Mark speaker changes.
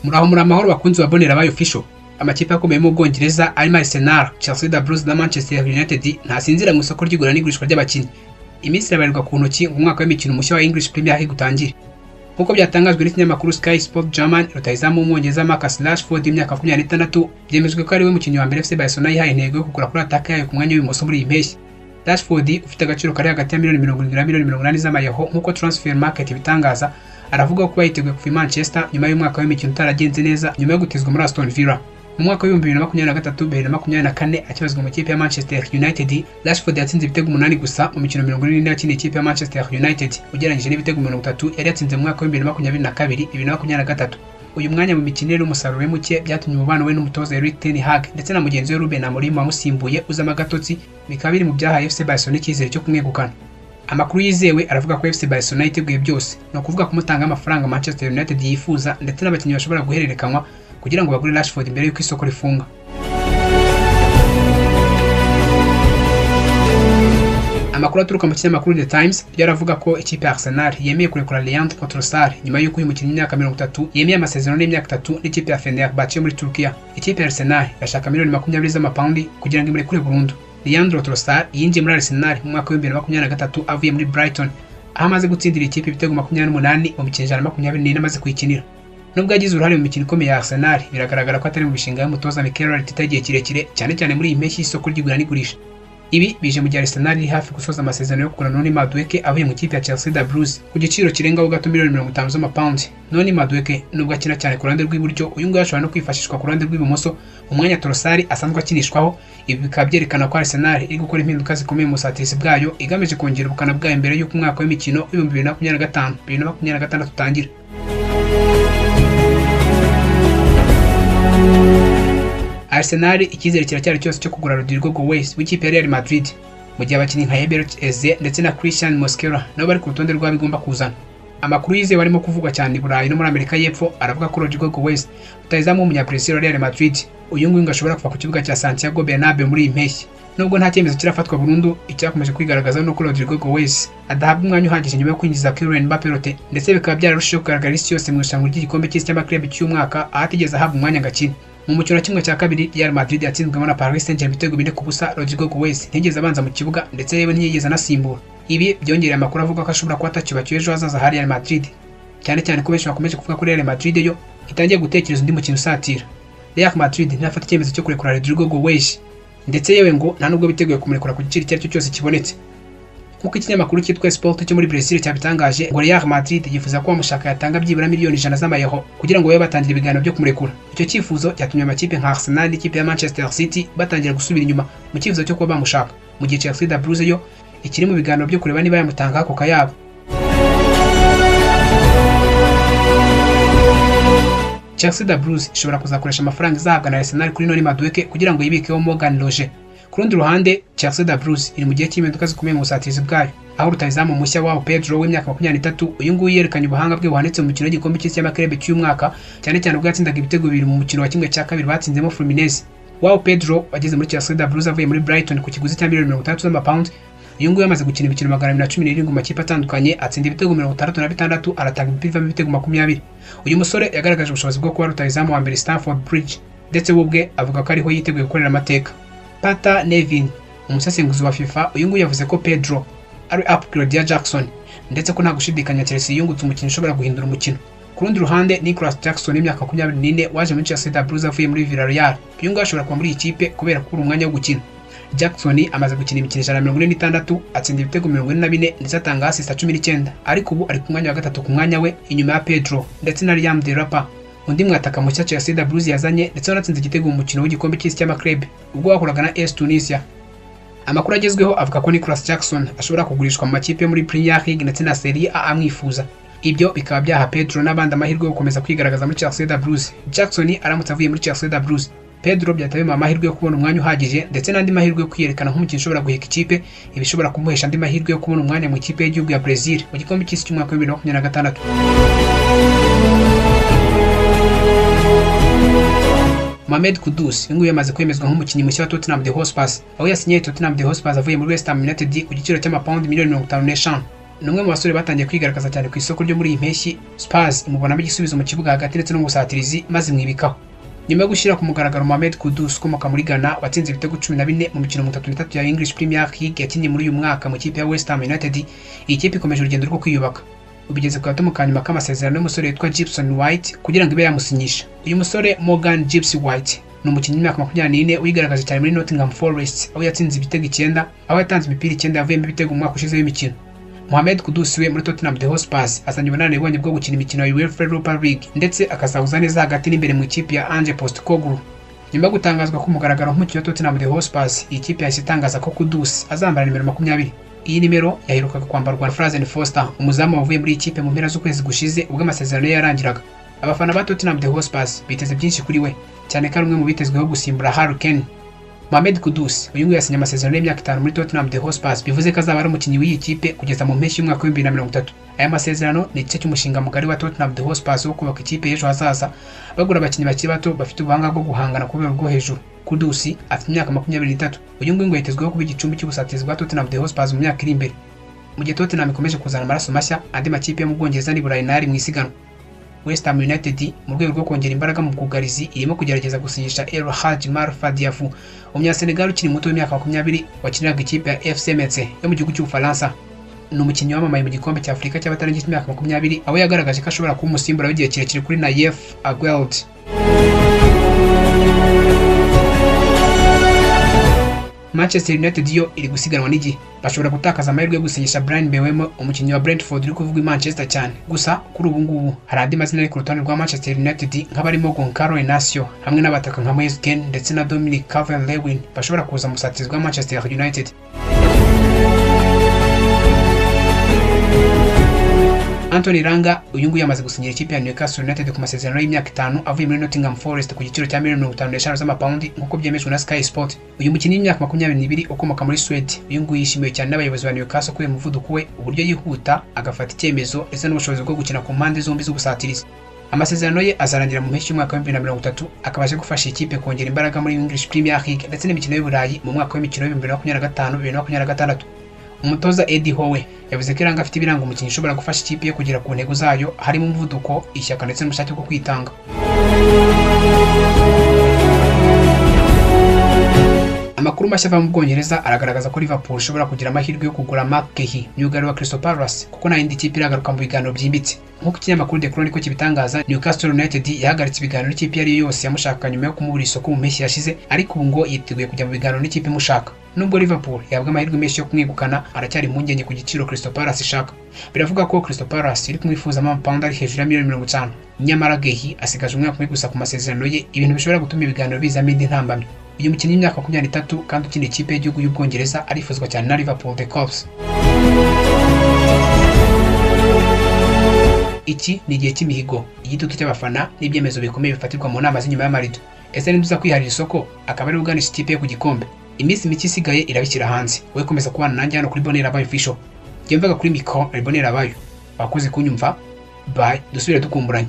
Speaker 1: Muraho muri amahoro bakunzi babonera bayo official. Amakipe akomeye mu Bwongereza arimo Arsenal, Chelsea, the Blues na Manchester United ntasinzira mu isoko ry'igura n'igurishwa ry'abakinnyi. Iminsi irabarirwa ku ntoki ngo umwaka w'imikino mushya wa English Premier League utangire. Nkuko byatangajwe n'ikinyamakuru Sky Sport German, rutahizamu w'Umwongereza Marcus Rashford y'imyaka 26 byemejwe ko ari we mukinnyi wa mbere FC Barcelona yihaye intego yo kugura kuri ataka yayo ku mwanya w'ibumoso muri iyi mpeshyi. Rashford ufite agaciro kari hagati ya miliyoni 70 na miliyoni 80 z'amayeho nkuko Transfer Market bitangaza, aravuga ko yiteguye kuva Manchester nyuma y'umwaka w'imikino utaragenze neza nyuma yo gutezwa muri Aston Villa. Mu mwaka wa 2023-2024 akibazwa mu kipe ya Manchester United, Rashford yatsinze ibitego 8 gusa mu mikino 40 yakiniye ikipe ya Manchester United ugereranyije n'ibitego 30 yari yatsinze mu mwaka wa 2022-2023. Uyu mwanya mu mikinire umusaruro muke byatumye umubano we n'umutoza Erik ten Hag ndetse na mugenzi we Ruben Amorim wamusimbuye uzama gatotsi, bikaba biri mu byahaye FC Barcelona icyizere cyo kumwegukana. Amakuru yizewe aravuga ko FC Barcelona yiteguye byose, no kuvuga kumutanga amafaranga Manchester United yifuza ndetse n'abakinnyi bashobora guhererekanywa kugira ngo bagure Rashford imbere y'uko isoko rifunga. Amakuru aturuka mu kinyamakuru The Times yaravuga ko ikipe ya Arsenal yemeye kurekura Leandro Trossard nyuma y'uko uyu mukinnyi w'imyaka 30 yemeye amasezerano y'imyaka 3 n'ikipe ya Fenerbahce muri Turkiya. Ikipe ya Arsenal irashaka miliyoni 20 z'amapaundi kugira ngo imurekure burundu. Leandro Trossard yinjiye muri Arsenal mu mwaka wa 2023 avuye muri Brighton, aho amaze gutsindira ikipe ibitego 28 mu mikino 24 amaze kuyikinira. Nubwo yagize uruhare mu mikino ikomeye ya Arsenal, biragaragara ko atari mu mishinga y'umutoza Mikel Arteta igihe kirekire, cyane cyane muri iyi mpeshyi y'isoko ry'igura n'igurisha. Ibi bije mu gihe Arsenal iri hafi gusoza amasezerano yo kugura Noni Madueke avuye mu kipe ya Chelsea the Blues ku giciro kirengaho gato miliyoni 50 z'amapaundi. Noni Madueke nubwo akina cyane ku ruhande rw'iburyo, uyu nguyu ashobora no kwifashishwa ku ruhande rw'ibumoso mu mwanya Trossard asanzwe akinishwaho. Ibi bikaba byerekana ko Arsenal iri gukora impinduka zikomeye mu busatirizi bwayo, igamije kongera ubukana bwayo mbere y'uko umwaka w'imikino w'2025-2026 utangira. Arsenal icyizere kiracyari cyose cyo kugura Rodrigo Goes w'ikipe ya Real Madrid, mu gihe abakinnyi nka Eberechi Eze ndetse na Christian Mosquera nabo bari ku rutonde rw'abigomba kuzana. Amakuru yizewe arimo kuvugwa cyane i Burayi no muri Amerika y'Epfo aravuga ko Rodrigo Goes rutahizamu w'umunya-Brazil wa Real Madrid uyu nguyu ashobora kuva ku kibuga cya Santiago Bernabeu muri iyi mpeshyi. Nubwo nta cyemezo kirafatwa burundu, icyakomeje kwigaragaza nuko Rodrigo Goes adahabwa umwanya uhagije nyuma yo kwinjiza Kylian Mbappé ndetse bikaba byararushijeho kugaragara isi yose mu irushanwa ry'igikombe cy'isi cy'amaklub cy'umwaka, aho atigeze ahabwa umwanya ngakina. Mu mukino wa kimwe cya kabiri Real Madrid yatsinzwemo na Paris Saint-Germain ibitego 4-0, Rodrigo Goes ntigeze abanza mu kibuga ndetse yewe ntiyigeze anasimbura. Ibi byongereye amakuru avuga ko ashobora kuba atakibakiwe ejo hazaza ha Real Madrid, cyane cyane ko benshi bakomeje kuvuga ko Real Madrid yo itangiye gutekereza undi mukino usatira. Real Madrid ntafata icyemezo cyo kurekura Rodrigo Goes ndetse yewe ngo nta nubwo biteguye kumurekura ku giciro icyo ari cyo cyose kibonetse. Kuko ikinyamakuru cyitwa Sport cyo muri Brazil cyabitangaje ngo Real Madrid yifuza ko bamushaka yatanga byibura miliyoni 100 z'amayeho kugira ngo babe batangira ibiganiro byo kumurekura. Icyo cyifuzo cyatumye amakipe nka Arsenal n'ikipe ya Manchester City batangira gusubira inyuma mu cyifuzo cyo kuba bamushaka, mu gihe Chelsea the Blues yo ikiri mu biganiro byo kureba niba yamutanga ako kayabo. Chelsea the Blues ishobora kuzakoresha amafaranga izahabwa na Arsenal kuri Noni Madueke kugira ngo yibikeho Morgan Roger. Ku rundi ruhande, Chelsea the Blues iri mu gihe cy'impinduka zikomeye mu busatirizi bwayo, aho rutahizamu mushya wabo Pedro w'imyaka 23 uyu nguyu yerekanye ubuhanga bwe buhanitse mu mukino w'igikombe cy'isi cy'amaklub cy'umwaka, cyane cyane ubwo yatsindaga ibitego 2 mu mukino wa kimwe cya kabiri batsinzemo Fluminense. Wabo Pedro wageze muri Chelsea the Blues avuye muri Brighton ku kiguzi cya miliyoni 60 z'amapaundi. Uyu nguyu yamaze gukina imikino 217 mu makipe atandukanye, atsinda ibitego 66, aratanga imipira ibitego 20. Uyu musore yagaragaje ubushobozi bwo kuba rutahizamu wa mbere Stamford Bridge, ndetse we ubwe avuga ko ariho yiteguye gukorera amateka. Pata Nevin, umusesenguzi wa FIFA, uyu nguyu yavuze ko Pedro ari upgrade ya Jackson ndetse ko nta gushidikanya Chelsea yungutse umukino ushobora guhindura umukino. Ku rundi ruhande, Nicolas Jackson y'imyaka 24 waje muri Chelsea the Blues avuye muri Villarreal, uyu nguyu ashobora kuba muri iyi kipe kubera ko umwanya wo gukina. Jackson amaze gukina imikino 146, atsinda ibitego 44 ndetse atanga assist 19, ariko ubu ari ku mwanya wa gatatu ku mwanya we inyuma ya Pedro ndetse na Liam Delapa, undi mwataka mushya Chelsea the Blues yazanye ndetse wanatsinze igitego mu mukino w'igikombe cy'isi cy'amaklub ubwo wakoraga na AS Tunisia. Amakuru agezweho avuga ko Nicolas Jackson ashobora kugurishwa mu makipe muri Premier League ndetse na Serie A amwifuza. Ibyo bikaba byaha Pedro n'abandi amahirwe yo gukomeza kwigaragaza muri Chelsea the Blues. Jackson aramutse avuye muri Chelsea the Blues, Pedro byatabiye amahirwe yo kubona umwanya uhagije ndetse n'andi mahirwe yo kwiyerekana nk'umukinnyi ushobora guheka ikipe, ibishobora kumuhesha andi mahirwe yo kubona umwanya mu ikipe y'igihugu ya Brazil mu gikombe cy'isi cy'umwaka wa 2026. Mohamed Kudus nguyu yamaze kwemezwa nk'umukinnyi mushya wa Tottenham Hotspur, aho yasinyiye Tottenham Hotspur avuye muri West Ham United ku giciro cy'amapaundi miliyoni 55. ni umwe mu basore batangiye kwigaragaza cyane ku isoko ryo muri iyi mpeshyi. Spurs imubonamo igisubizo mu kibuga hagati ndetse no mu busatirizi maze imwibikaho. Nyuma yo gushyira ku mugaragaro Mohamed Kudus ukomoka muri Ghana watsinze ibitego 14 mu mikino 33 ya English Premier League yakinnye muri uyu mwaka mu kipe ya West Ham United, iyi kipe ikomeje urugendo rwo kwiyubaka. Ubigeze ku gatomo ka nyuma k'amasezerano y'umusore witwa Gibson White kugira ngo ibe yamusinyisha. Uyu musore Morgan Gibbs White ni umukinnyi w'imyaka 24 wigaragaje cyane muri Nottingham Forest aho yatsinze ibitego 9, aho yatanze imipira 9 yavuyemo ibitego mu mwaka ushize w'imikino. Mohamed Kudus we muri Tottenham Hotspur azanye ubunararibonye bwo gukina imikino ya UEFA Europa League ndetse akazahuza neza hagati n'imbere mu ikipe ya Ange Postecoglou. Nyuma yo gutangazwa ku mugaragaro nk'umukinnyi wa Tottenham Hotspur, iyi kipe yahise itangaza ko Kudus azambara nimero 20. Iyi nimero yaherukaga kwambarwa na Fraser Forster, umuzamu wavuye muri iyi kipe mu mpera z'ukwezi gushize ubwo amasezerano ye yarangiraga. Abafana ba Tottenham Hotspur biteze byinshi kuri we, cyane ko ari umwe mu bitezweho gusimbura Harry Kane. Mohamed Kudus uyu nguyu yasinye amasezerano y'imyaka 5 muri Tottenham Hotspur, bivuze ko azaba ari umukinnyi w'iyi kipe kugeza mu mpeshyi y'umwaka wa 2030. Aya masezerano ni igice cy'umushinga mugari wa Tottenham Hotspur wo kubaka ikipe y'ejo hazaza, bagura abakinnyi bakiri bato bafite ubuhanga bwo guhangana ku rwego rwo hejuru. Kudus afite imyaka 23. Uyu nguyu ngo yitezweho kuba igicumbi cy'ubusatirizi bwa Tottenham Hotspur mu myaka iri imbere. Mu gihe Tottenham ikomeje kuzana amaraso mashya, andi makipe yo mu Bwongereza ni Burayi n'ari mu isiganwa. West Ham United mu rwego rwo kongera imbaraga mu bwugarizi irimo kugerageza gusinyisha El Hadji Marfa Diafou, Umunyasenegal ukiri muto w'imyaka 20 wakiniraga ikipe ya FC Metz yo mu gihugu cy'Ubufaransa. Ni umukinnyi wamamaye mu gikombe cya Afurika cy'abatarengeje imyaka 20, aho yagaragaje ko ashobora kuba umusimbura w'igihe kirekire kuri Nayef Aguerd. Manchester United yo iri gusiganwa n'igihe, bashobora gutakaza amahirwe yo gusinyisha Bryan Mbeumo, umukinnyi wa Brentford uri kuvugwa i Manchester cyane. Gusa kuri ubu ngubu hari andi mazina ari ku rutonde rwa Manchester United nk'abarimo Goncalo Inacio hamwe n'abataka nka Moise Kean ndetse na Dominic Calvert-Lewin bashobora kuza mu busatirizi bwa Manchester United. Anthony Ranga uyu nguyu yamaze gusinyira ikipe ya Newcastle United ku masezerano y'imyaka 5 avuye muri Nottingham Forest ku giciro cya $55 z'amapaundi nk'uko byemejwe na Sky Sport. Uyu mukinnyi w'imyaka 22 ukomoka muri Sweden, uyu nguyu yishimiwe cyane n'abayobozi ba Newcastle kubera umuvuduko we, uburyo yihuta agafata icyemezo ndetse n'ubushobozi bwo gukina ku mpande zombi z'ubusatirizi. Amasezerano ye azarangira mu mpeshyi y'umwaka wa 2030, akabasha gufasha ikipe kongera imbaraga muri English Premier League ndetse n'imikino y'Uburayi mu mwaka w'imikino wa 2025-2026. Umutoza Eddie Howe yavuze ko Ranga afite ibiranga umukinnyi ushobora gufasha ikipe ye kugera ku ntego zayo, harimo umuvuduko, ishyaka ndetse n'ubushake bwo kwitanga. Amakuru mashya ava mu Bwongereza aragaragaza ko Liverpool ishobora kugira amahirwe yo kugura Mark Guehi, myugariro wa Crystal Palace, kuko nta yindi kipe iragaruka mu biganiro byimbitse. Nk'uko ikinyamakuru The Chronicle kibitangaza, Newcastle United yahagaritse ibiganiro n'ikipe iyo ari yo yose yamushaka nyuma yo kumubura isoko mu mpeshyi yashize, ariko ubu ngo yiteguye kujya mu biganiro n'ikipe imushaka. Nubwo Liverpool yabwa amahirwe menshi yo kumwegukana, aracyari impungenge ku giciro Crystal Palace ishaka. Biravuga ko Crystal Palace iri kumwifuzamo amapawundi ari hejuru ya $50 million. Nyamara Guehi asigaje umwaka umwe gusa ku masezerano ye, ibintu bishobora gutuma ibiganiro bizamo indi ntambamyi. Uyu mukinnyi w'imyaka 23 kandi ukina ikipe y'igihugu y'Ubwongereza arifuzwa cyane na Liverpool The Cops. Iki ni igihe cy'imihigo, igitutu cy'abafana n'ibyemezo bikomeye bifatirwa mu nama z'inyuma y'amarido. Ese nduza kwiharira isoko akaba ari uganisha ikipe yo ku gikombe. Iminsi mike isigaye irabishyira hanze. We komeza kubana nanjye hano kuri Bonheur Abayo Official. Jye mvaga kuri mikro ari Bonheur Abayo. Wakoze kunyumva. Bye, dusubire dukumburanye.